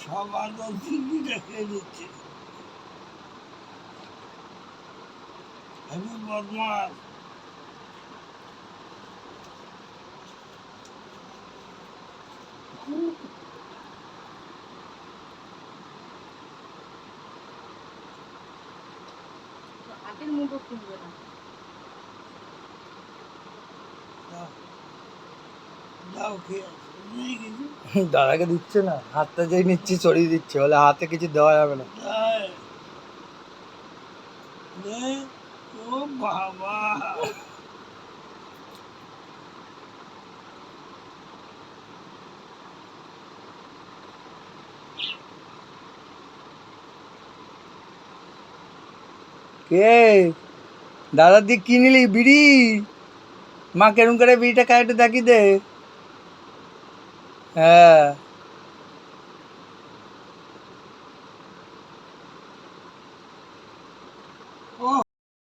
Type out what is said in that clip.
সবার চিংড়িটা খেয়ে নিচ্ছে। আমি বদমাস। হাতের মুঠো খুলবে না। দাও খেয়ে আসো। নেই কিছু। দাদাকে দিচ্ছে না, হাতটা যেই নিচ্ছি সরিয়ে দিচ্ছে, বলে হাতে কিছু দেওয়া যাবে না। তাই? নে। ও বাবা। কে দাদার দিক কি নিলি? বিড়ি? মা কেরম করে বিড়িটা খায় একটু দেখি দে। হ্যাঁ